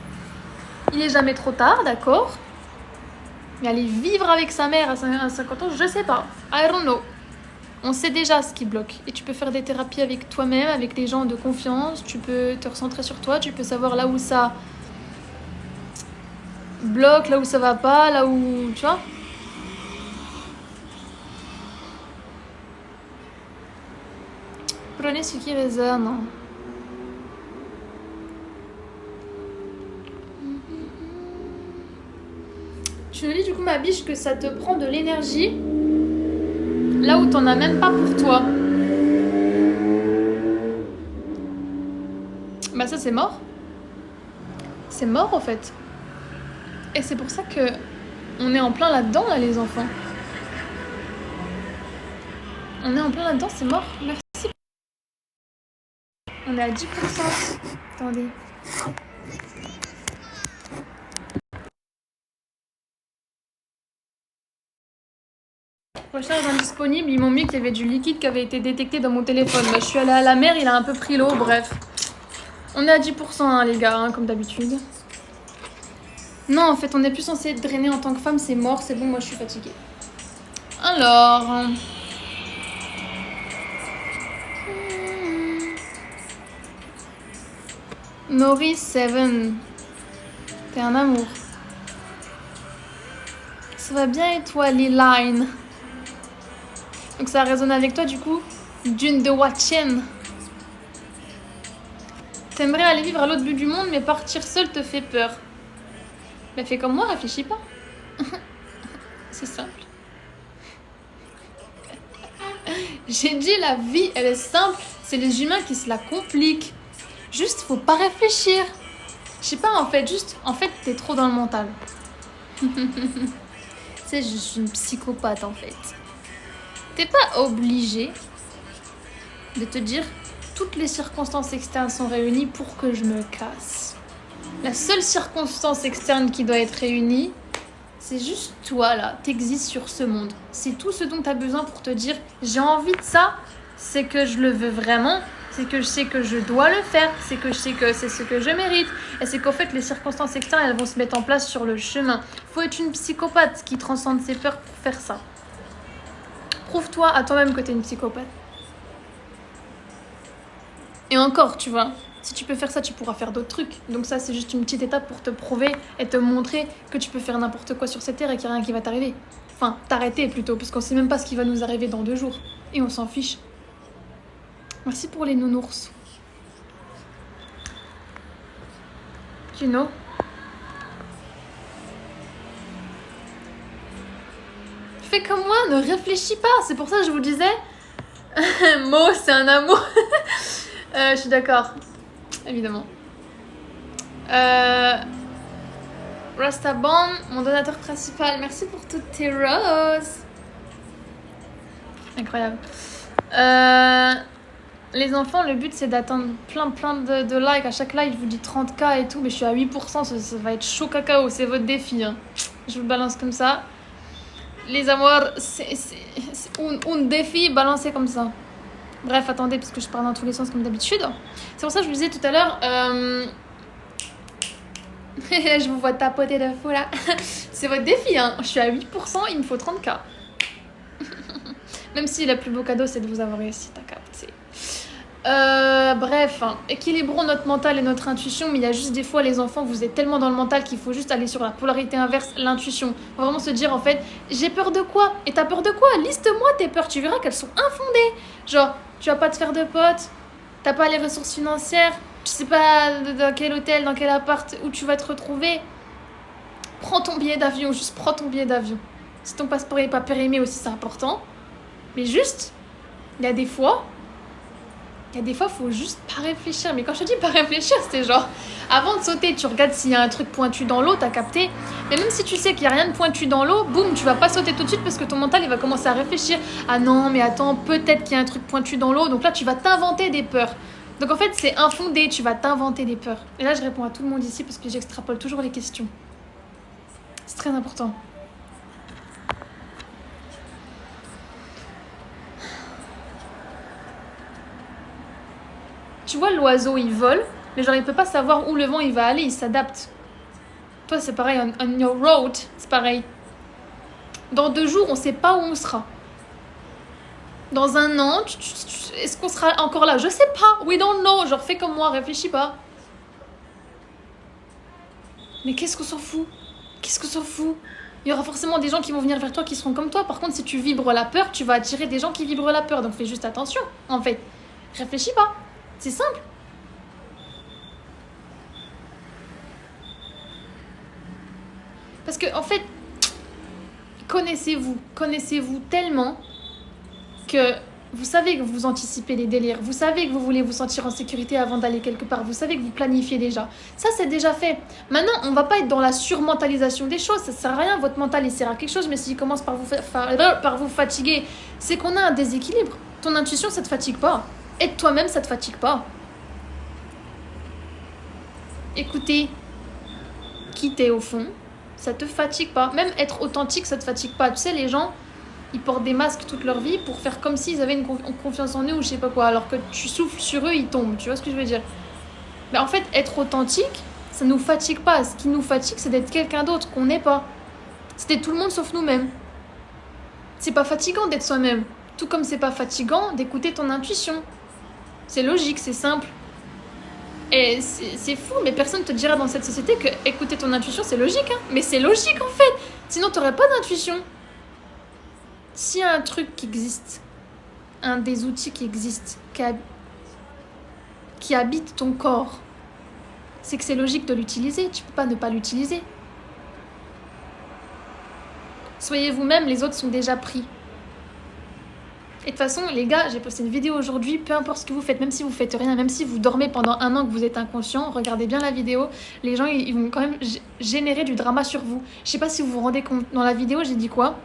Il est jamais trop tard, d'accord ? Mais aller vivre avec sa mère à 50 ans, je sais pas. I don't know. On sait déjà ce qui bloque. Et tu peux faire des thérapies avec toi-même, avec des gens de confiance. Tu peux te recentrer sur toi. Tu peux savoir là où ça bloque, là où ça va pas, là où... Tu vois ? Prenez ce qui résonne. Tu nous dis du coup, ma biche, que ça te prend de l'énergie là où t'en as même pas pour toi. Bah ça c'est mort. C'est mort en fait. Et c'est pour ça que on est en plein là-dedans là les enfants. On est en plein là-dedans, c'est mort. Merci. On est à 10%. Attendez. Recherche indisponible, ils m'ont mis qu'il y avait du liquide qui avait été détecté dans mon téléphone. Bah, je suis allée à la mer, il a un peu pris l'eau, bref. On est à 10% hein, les gars, hein, comme d'habitude. Non, en fait, on n'est plus censé être drainé en tant que femme, c'est mort, c'est bon, moi je suis fatiguée. Alors... Maurice 7. T'es un amour. Ça va bien et toi, Liline? Donc ça résonne avec toi du coup? Dune de Watchen. T'aimerais aller vivre à l'autre bout du monde, mais partir seule te fait peur. Mais fais comme moi, réfléchis pas. C'est simple. J'ai dit la vie, elle est simple. C'est les humains qui se la compliquent. Juste, faut pas réfléchir. Je sais pas, en fait, t'es trop dans le mental. C'est juste une psychopathe, en fait. T'es pas obligé de te dire toutes les circonstances externes sont réunies pour que je me casse. La seule circonstance externe qui doit être réunie, c'est juste toi là, t'existes sur ce monde. C'est tout ce dont tu as besoin pour te dire j'ai envie de ça, c'est que je le veux vraiment, c'est que je sais que je dois le faire, c'est que je sais que c'est ce que je mérite. Et c'est qu'en fait les circonstances externes elles vont se mettre en place sur le chemin. Faut être une psychopathe qui transcende ses peurs pour faire ça. Prouve-toi à toi-même que t'es une psychopathe. Et encore, tu vois, si tu peux faire ça, tu pourras faire d'autres trucs. Donc ça, c'est juste une petite étape pour te prouver et te montrer que tu peux faire n'importe quoi sur cette terre et qu'il n'y a rien qui va t'arriver. Enfin, t'arrêter plutôt, parce qu'on sait même pas ce qui va nous arriver dans 2 jours. Et on s'en fiche. Merci pour les nounours. You know. Fais comme moi, ne réfléchis pas. C'est pour ça que je vous disais. Mo, c'est un amour. Je suis d'accord. Évidemment. Rastaban, mon donateur principal. Merci pour toutes tes roses. Incroyable. Les enfants, le but c'est d'atteindre plein de likes. À chaque like, je vous dis 30K et tout, mais je suis à 8%. Ça va être chaud cacao. C'est votre défi. Hein. Je vous le balance comme ça. Les amours, c'est un défi balancé comme ça. Bref, attendez, parce que je parle dans tous les sens comme d'habitude. C'est pour ça que je vous disais tout à l'heure... je vous vois tapoter de fou là. C'est votre défi, hein. Je suis à 8%, il me faut 30K. Même si le plus beau cadeau, c'est de vous avoir réussi, t'as capté. Bref, hein. Équilibrons notre mental et notre intuition, mais il y a juste des fois, les enfants, vous êtes tellement dans le mental qu'il faut juste aller sur la polarité inverse, l'intuition. Faut vraiment se dire, en fait, j'ai peur de quoi? Et t'as peur de quoi? Liste-moi tes peurs, tu verras qu'elles sont infondées. Genre, tu vas pas te faire de potes, t'as pas les ressources financières, tu sais pas dans quel hôtel, dans quel appart, où tu vas te retrouver. Prends ton billet d'avion, juste prends ton billet d'avion. Si ton passeport n'est pas périmé aussi, c'est important. Mais juste, il y a des fois, faut juste pas réfléchir. Mais quand je te dis pas réfléchir, c'est genre, avant de sauter, tu regardes s'il y a un truc pointu dans l'eau, t'as capté. Mais même si tu sais qu'il y a rien de pointu dans l'eau, boum, tu vas pas sauter tout de suite parce que ton mental, il va commencer à réfléchir. Ah non, mais attends, peut-être qu'il y a un truc pointu dans l'eau. Donc là, tu vas t'inventer des peurs. Donc en fait, c'est infondé, tu vas t'inventer des peurs. Et là, je réponds à tout le monde ici parce que j'extrapole toujours les questions. C'est très important. Tu vois, l'oiseau, il vole, mais genre, il peut pas savoir où le vent, il va aller, il s'adapte. Toi, c'est pareil, on your road, c'est pareil. Dans 2 jours, on sait pas où on sera. Dans 1 an, est-ce qu'on sera encore là? Je sais pas, we don't know. Genre, fais comme moi, réfléchis pas. Mais qu'est-ce qu'on s'en fout? Qu'est-ce qu'on s'en fout? Il y aura forcément des gens qui vont venir vers toi qui seront comme toi. Par contre, si tu vibres la peur, tu vas attirer des gens qui vibrent la peur. Donc, fais juste attention, en fait. Réfléchis pas. C'est simple. Parce que, en fait, connaissez-vous tellement que vous savez que vous anticipez les délires, vous savez que vous voulez vous sentir en sécurité avant d'aller quelque part, vous savez que vous planifiez déjà. Ça, c'est déjà fait. Maintenant, on va pas être dans la surmentalisation des choses, ça sert à rien, votre mental, il sert à quelque chose, mais s'il commence par vous fatiguer, c'est qu'on a un déséquilibre. Ton intuition, ça te fatigue pas. Être toi-même, ça te fatigue pas. Écoutez, qui t'es au fond, ça te fatigue pas. Même être authentique, ça te fatigue pas. Tu sais, les gens, ils portent des masques toute leur vie pour faire comme s'ils avaient une confiance en eux ou je sais pas quoi. Alors que tu souffles sur eux, ils tombent. Tu vois ce que je veux dire? Mais en fait, être authentique, ça nous fatigue pas. Ce qui nous fatigue, c'est d'être quelqu'un d'autre qu'on n'est pas. C'est d'être tout le monde sauf nous-mêmes. C'est pas fatigant d'être soi-même. Tout comme c'est pas fatigant d'écouter ton intuition. C'est logique, c'est simple. Et c'est fou, mais personne te dira dans cette société que écouter ton intuition, c'est logique. Hein. Mais c'est logique en fait. Sinon, t'aurais pas d'intuition. S'il y a un truc qui existe, un des outils qui existent, qui habite ton corps, c'est que c'est logique de l'utiliser. Tu peux pas ne pas l'utiliser. Soyez vous-même, les autres sont déjà pris. Et de toute façon, les gars, j'ai posté une vidéo aujourd'hui, peu importe ce que vous faites, même si vous faites rien, même si vous dormez pendant 1 an que vous êtes inconscient, regardez bien la vidéo, les gens, ils vont quand même générer du drama sur vous. Je sais pas si vous vous rendez compte, dans la vidéo, j'ai dit quoi?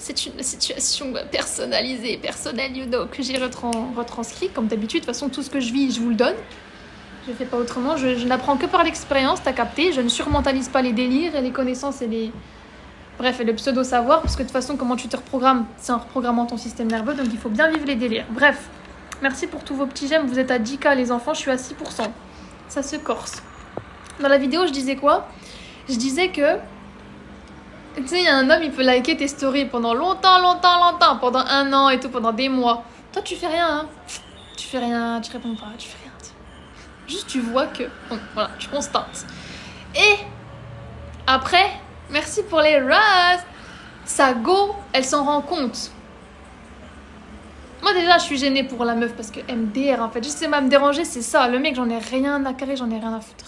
C'est une situation personnalisée, personnelle, you know, que j'ai retranscrit. Comme d'habitude, de toute façon, tout ce que je vis, je vous le donne. Je ne fais pas autrement. Je n'apprends que par l'expérience, t'as capté. Je ne surmentalise pas les délires et les connaissances et les... Bref, et le pseudo-savoir. Parce que de toute façon, comment tu te reprogrammes, c'est en reprogrammant ton système nerveux. Donc, il faut bien vivre les délires. Bref, merci pour tous vos petits j'aime. Vous êtes à 10K, les enfants. Je suis à 6%. Ça se corse. Dans la vidéo, je disais quoi? Je disais que... Tu sais, il y a un homme, il peut liker tes stories pendant longtemps, pendant 1 an et tout, pendant des mois. Toi, tu fais rien, hein. Tu fais rien, tu réponds pas, tu fais rien. Juste, tu vois que... Bon, voilà, tu constates. Et après, merci pour les ras. Sa go, elle s'en rend compte. Moi, déjà, je suis gênée pour la meuf parce que MDR, en fait. Juste, c'est me déranger, c'est ça. Le mec, j'en ai rien à carrer, j'en ai rien à foutre.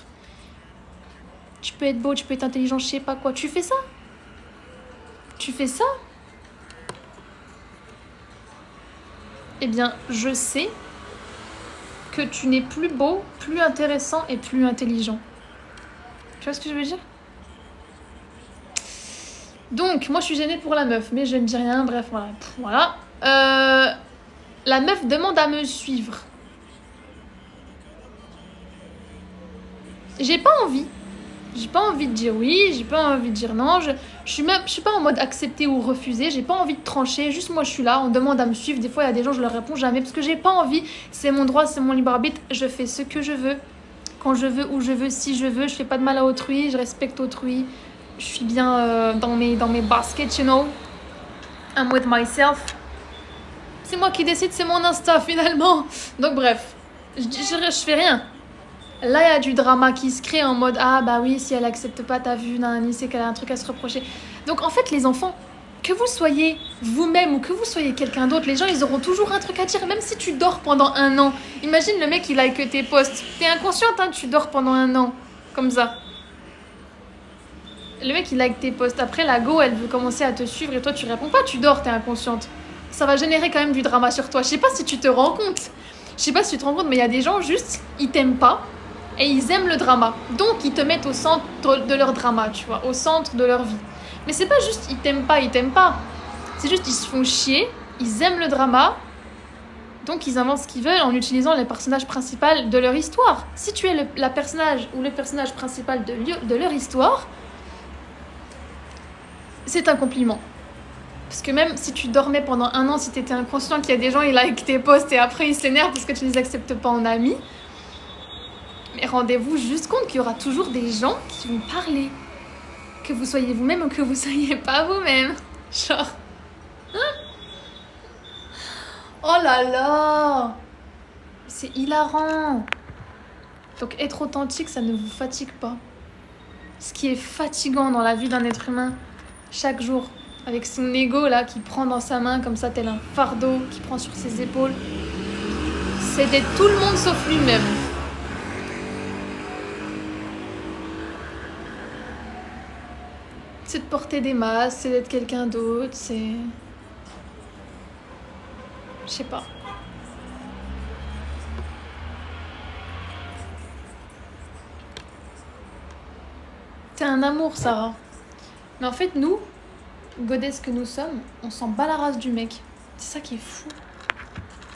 Tu peux être beau, tu peux être intelligent, je sais pas quoi. Tu fais ça? Tu fais ça? Eh bien, je sais que tu n'es plus beau, plus intéressant et plus intelligent. Tu vois ce que je veux dire? Donc, moi, je suis gênée pour la meuf, mais je ne dis rien. Bref, voilà. La meuf demande à me suivre. J'ai pas envie. J'ai pas envie de dire oui, j'ai pas envie de dire non. Je suis pas en mode accepter ou refuser. J'ai pas envie de trancher. Juste moi, je suis là. On demande à me suivre. Des fois, il y a des gens, je leur réponds jamais parce que j'ai pas envie. C'est mon droit, c'est mon libre arbitre. Je fais ce que je veux, quand je veux, où je veux, si je veux. Je fais pas de mal à autrui. Je respecte autrui. Je suis bien dans mes baskets, you know. I'm with myself. C'est moi qui décide, c'est mon Insta finalement. Donc bref, je fais rien. Là, il y a du drama qui se crée en mode « Ah, bah oui, si elle accepte pas, t'as vu, Nani, c'est qu'elle a un truc à se reprocher. » Donc, en fait, les enfants, que vous soyez vous-même ou que vous soyez quelqu'un d'autre, les gens, ils auront toujours un truc à dire, même si tu dors pendant 1 an. Imagine le mec, il like tes posts. T'es inconsciente, hein, tu dors pendant 1 an. Comme ça. Le mec, il like tes posts. Après, la go, elle veut commencer à te suivre et toi, tu réponds pas, tu dors, t'es inconsciente. Ça va générer quand même du drama sur toi. Je sais pas si tu te rends compte. Je sais pas si tu te rends compte, mais il y a des gens, juste, ils t'aiment pas. Et ils aiment le drama. Donc, ils te mettent au centre de leur drama, tu vois. Au centre de leur vie. Mais c'est pas juste ils t'aiment pas. C'est juste ils se font chier. Ils aiment le drama. Donc, ils inventent ce qu'ils veulent en utilisant les personnages principaux de leur histoire. Si tu es la personnage ou le personnage principal de leur histoire, c'est un compliment. Parce que même si tu dormais pendant 1 an, si t'étais inconscient qu'il y a des gens, ils like tes posts et après ils s'énervent parce que tu les acceptes pas en amis. Mais rendez-vous juste compte qu'il y aura toujours des gens qui vont parler. Que vous soyez vous-même ou que vous soyez pas vous-même. Genre... Oh là là! C'est hilarant! Donc être authentique, ça ne vous fatigue pas. Ce qui est fatigant dans la vie d'un être humain, chaque jour, avec son ego là, qui prend dans sa main comme ça, tel un fardeau, qui prend sur ses épaules, c'est d'être tout le monde sauf lui-même. C'est de porter des masques, c'est d'être quelqu'un d'autre, c'est... Je sais pas. C'est un amour, Sarah. Mais en fait, nous, godesses que nous sommes, on s'en bat la race du mec. C'est ça qui est fou.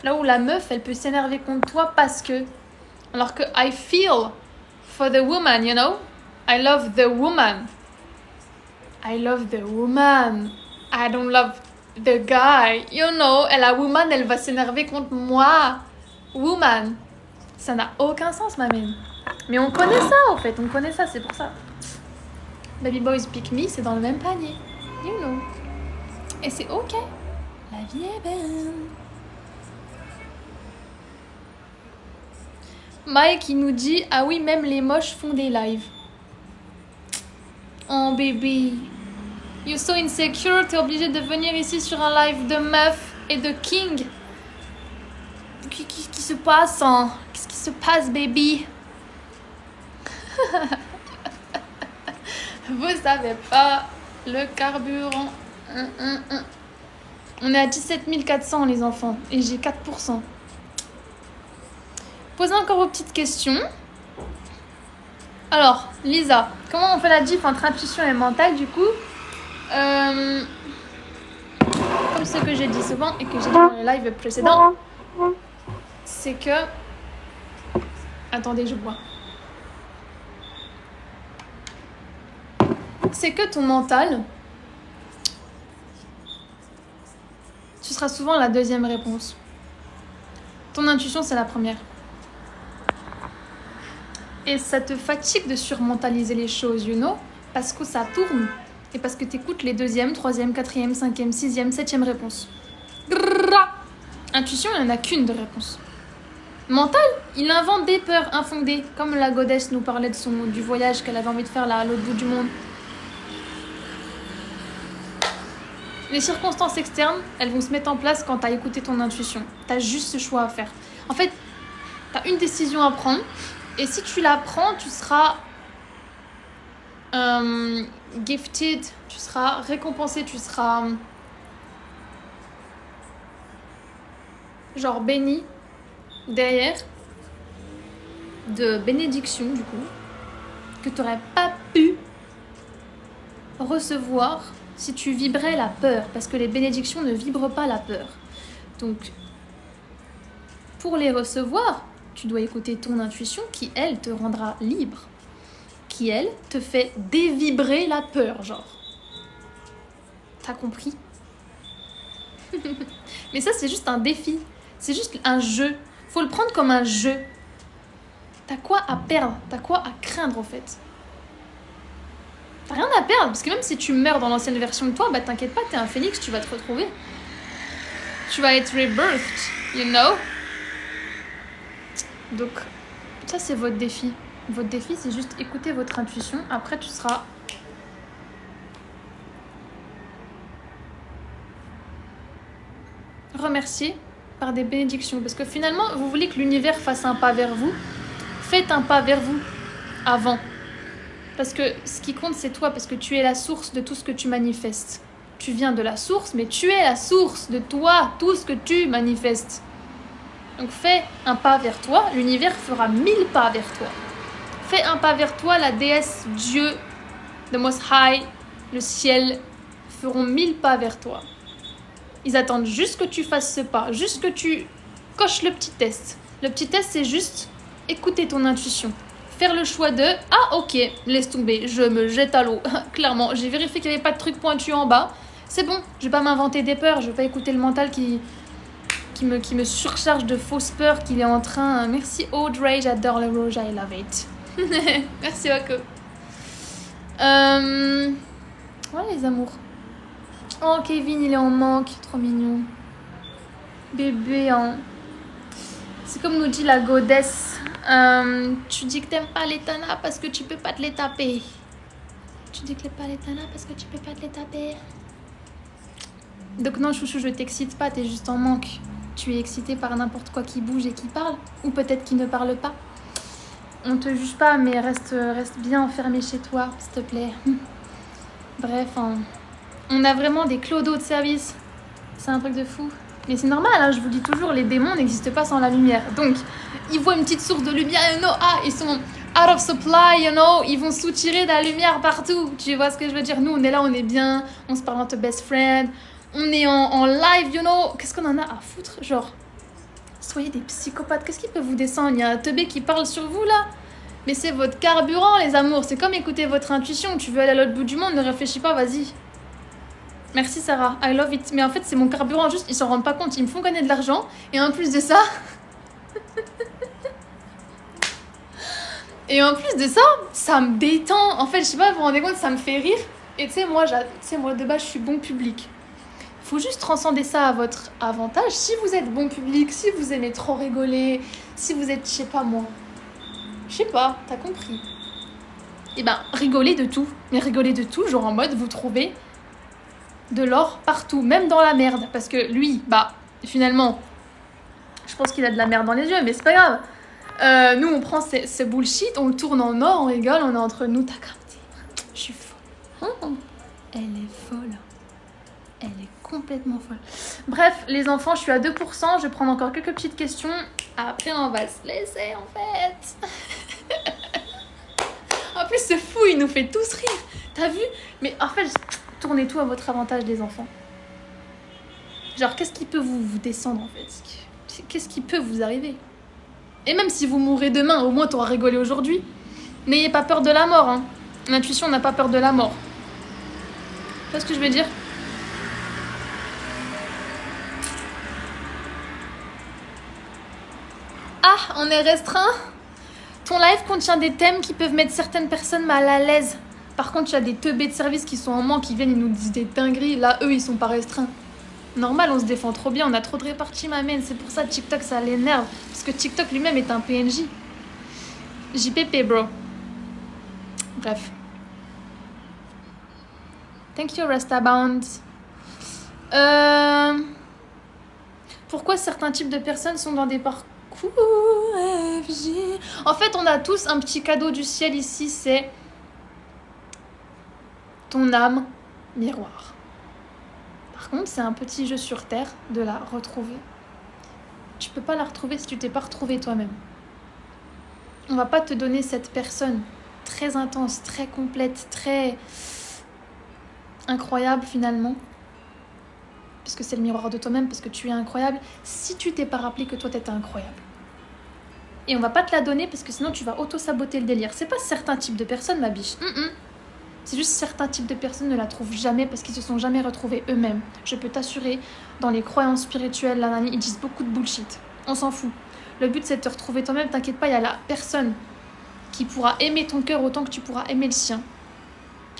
Là où la meuf, elle peut s'énerver contre toi parce que... Alors que I feel for the woman, you know? I love the woman. I love the woman. I don't love the guy. You know, et la woman, elle va s'énerver contre moi. Woman. Ça n'a aucun sens, ma mère. Mais on connaît ça, en fait. On connaît ça, c'est pour ça. Baby boys pick me, c'est dans le même panier. You know. Et c'est ok. La vie est belle. Mike, il nous dit, ah oui, même les moches font des lives. Oh, bébé. You're so insecure, t'es obligé de venir ici sur un live de meuf et de king. Qu'est-ce qui se passe, hein? Qu'est-ce qui se passe, baby? Vous savez pas le carburant. On est à 17 400, les enfants, et j'ai 4%. Posez encore vos petites questions. Alors, Lisa, comment on fait la diff entre intuition et mental, du coup? ce que j'ai dit souvent et que j'ai dit dans le live précédent, c'est que... Attendez, je bois. C'est que ton mental, tu seras souvent la deuxième réponse. Ton intuition, c'est la première. Et ça te fatigue de surmentaliser les choses, you know, parce que ça tourne. Et parce que tu écoutes les deuxième, troisième, quatrième, cinquième, sixième, septième réponses. Intuition, il n'y en a qu'une de réponse. Mental, il invente des peurs infondées, comme la goddess nous parlait du voyage qu'elle avait envie de faire là, à l'autre bout du monde. Les circonstances externes, elles vont se mettre en place quand tu as écouté ton intuition. Tu as juste ce choix à faire. En fait, tu as une décision à prendre, et si tu la prends, tu seras gifted, tu seras récompensé, tu seras genre béni derrière de bénédictions du coup que tu n'aurais pas pu recevoir si tu vibrais la peur, parce que les bénédictions ne vibrent pas la peur. Donc pour les recevoir, tu dois écouter ton intuition qui elle te rendra libre, qui elle te fait dévibrer la peur, genre. T'as compris? Mais ça c'est juste un défi, c'est juste un jeu. Faut le prendre comme un jeu. T'as quoi à perdre? T'as quoi à craindre, au fait? T'as rien à perdre, parce que même si tu meurs dans l'ancienne version de toi, bah t'inquiète pas, t'es un phénix, tu vas te retrouver. Tu vas être rebirthed, you know? Donc, ça c'est votre défi. Votre défi, c'est juste écouter votre intuition. Après, tu seras... remercié par des bénédictions. Parce que finalement, vous voulez que l'univers fasse un pas vers vous. Faites un pas vers vous avant. Parce que ce qui compte, c'est toi. Parce que tu es la source de tout ce que tu manifestes. Tu viens de la source, mais tu es la source de toi, tout ce que tu manifestes. Donc fais un pas vers toi, l'univers fera 1000 pas vers toi. Fais un pas vers toi, la déesse, Dieu, the Most High, le ciel, feront 1000 pas vers toi. Ils attendent juste que tu fasses ce pas, juste que tu coches le petit test. Le petit test, c'est juste écouter ton intuition. Faire le choix de « Ah, ok, laisse tomber, je me jette à l'eau. » Clairement, j'ai vérifié qu'il n'y avait pas de truc pointu en bas. C'est bon, je vais pas m'inventer des peurs, je vais pas écouter le mental qui me surcharge de fausses peurs qu'il est en train... Merci Audrey, j'adore le rouge, I love it. Merci Wako. Voilà les amours. Oh Kevin, il est en manque, trop mignon. Bébé, hein. C'est comme nous dit la goddess. Tu dis que t'aimes pas les tanas parce que tu peux pas te les taper. Tu dis que t'aimes pas les tanas parce que tu peux pas te les taper. Donc non chouchou, je t'excite pas, t'es juste en manque. Tu es excité par n'importe quoi qui bouge et qui parle, ou peut-être qui ne parle pas. On te juge pas, mais reste bien enfermé chez toi, s'il te plaît. Bref, on a vraiment des clodos de service. C'est un truc de fou. Mais c'est normal, hein, je vous dis toujours, les démons n'existent pas sans la lumière. Donc, ils voient une petite source de lumière, you know, ils sont out of supply, you know, ils vont soutirer de la lumière partout. Tu vois ce que je veux dire? Nous, on est là, on est bien, on se parle entre best friend. On est en live, you know. Qu'est-ce qu'on en a à foutre? Genre, soyez des psychopathes. Qu'est-ce qui peut vous descendre? Il y a un teubé qui parle sur vous, là. Mais c'est votre carburant, les amours. C'est comme écouter votre intuition. Tu veux aller à l'autre bout du monde, ne réfléchis pas, vas-y. Merci, Sarah. I love it. Mais en fait, c'est mon carburant. Juste, ils s'en rendent pas compte. Ils me font gagner de l'argent. Et en plus de ça... Et en plus de ça, ça me détend. En fait, je sais pas, vous vous rendez compte, ça me fait rire. Et tu sais, moi, de base, je suis bon public. Faut juste transcender ça à votre avantage. Si vous êtes bon public, si vous aimez trop rigoler, si vous êtes, je sais pas moi, je sais pas, t'as compris. Et ben, rigolez de tout. Mais rigolez de tout, genre en mode, vous trouvez de l'or partout, même dans la merde. Parce que lui, bah, finalement, je pense qu'il a de la merde dans les yeux, mais c'est pas grave. Nous, on prend ce bullshit, on le tourne en or, on rigole, on est entre nous, t'as capté. Je suis folle. Oh, elle est folle. Elle est complètement folle. Bref, les enfants, je suis à 2%. Je vais prendre encore quelques petites questions. Après, on va se laisser, en fait. En plus, ce fou, il nous fait tous rire. T'as vu? Mais en fait, tournez tout à votre avantage, les enfants. Genre, qu'est-ce qui peut vous descendre, en fait? Qu'est-ce qui peut vous arriver? Et même si vous mourrez demain, au moins t'auras rigolé aujourd'hui. N'ayez pas peur de la mort, hein. L'intuition n'a pas peur de la mort. Tu vois ce que je veux dire? Ah, on est restreint. Ton live contient des thèmes qui peuvent mettre certaines personnes mal à l'aise. Par contre, tu as des teubés de service qui sont en manque, qui viennent, ils nous disent des dingueries. Là, eux, ils sont pas restreints. Normal, on se défend trop bien, on a trop de réparties, ma mène. C'est pour ça TikTok, ça l'énerve. Parce que TikTok lui-même est un PNJ. JPP, bro. Bref. Thank you, Rastabound. Pourquoi certains types de personnes sont dans des parcours FJ? En fait, on a tous un petit cadeau du ciel ici, c'est ton âme miroir. Par contre, c'est un petit jeu sur Terre de la retrouver. Tu peux pas la retrouver si tu t'es pas retrouvé toi-même. On va pas te donner cette personne très intense, très complète, très incroyable finalement. Parce que c'est le miroir de toi-même, parce que tu es incroyable, si tu t'es pas rappelé que toi t'étais incroyable. Et on va pas te la donner parce que sinon tu vas auto-saboter le délire. C'est pas certains types de personnes, ma biche. C'est juste certains types de personnes ne la trouvent jamais parce qu'ils se sont jamais retrouvés eux-mêmes. Je peux t'assurer, dans les croyances spirituelles, là, ils disent beaucoup de bullshit. On s'en fout. Le but c'est de te retrouver toi-même, t'inquiète pas, il y a la personne qui pourra aimer ton cœur autant que tu pourras aimer le sien.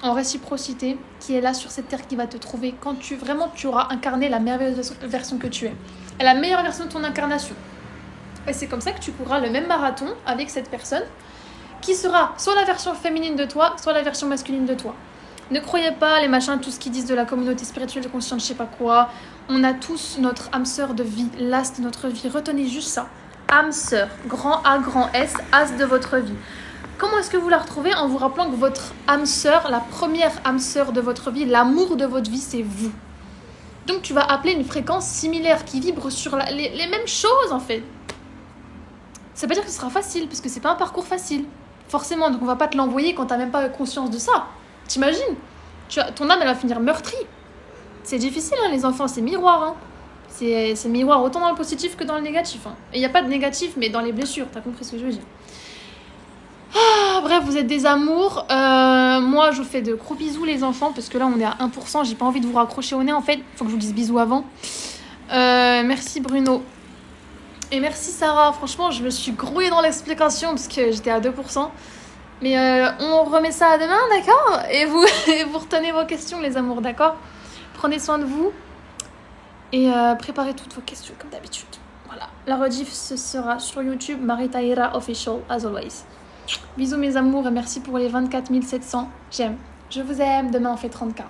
En réciprocité, qui est là sur cette terre, qui va te trouver quand tu auras incarné la merveilleuse version que tu es. Et la meilleure version de ton incarnation. Et c'est comme ça que tu courras le même marathon avec cette personne qui sera soit la version féminine de toi, soit la version masculine de toi. Ne croyez pas les machins, tout ce qu'ils disent de la communauté spirituelle, consciente, je sais pas quoi. On a tous notre âme sœur de vie, l'as de notre vie. Retenez juste ça. Âme sœur, grand A, grand S, as de votre vie. Comment est-ce que vous la retrouvez? En vous rappelant que votre âme sœur, la première âme sœur de votre vie, l'amour de votre vie, c'est vous. Donc tu vas appeler une fréquence similaire qui vibre sur les mêmes choses en fait. Ça veut pas dire que ce sera facile, parce que c'est pas un parcours facile. Forcément, donc on va pas te l'envoyer quand t'as même pas conscience de ça. T'imagines? Ton âme, elle va finir meurtrie. C'est difficile, hein, les enfants, c'est miroir. Hein. C'est miroir autant dans le positif que dans le négatif. Hein. Et il n'y a pas de négatif, mais dans les blessures, t'as compris ce que je veux dire. Ah, bref, vous êtes des amours. Moi, je vous fais de gros bisous, les enfants, parce que là, on est à 1%. J'ai pas envie de vous raccrocher au nez, en fait. Faut que je vous dise bisous avant. Merci, Bruno. Et merci, Sarah. Franchement, je me suis grouillée dans l'explication, parce que j'étais à 2%. Mais on remet ça à demain, d'accord? Et vous retenez vos questions, les amours, d'accord? Prenez soin de vous. Et préparez toutes vos questions, comme d'habitude. Voilà. La rediff, ce sera sur YouTube, Maritaïra Official, as always. Bisous mes amours et merci pour les 24 700 j'aime. Je vous aime, demain on fait 30K.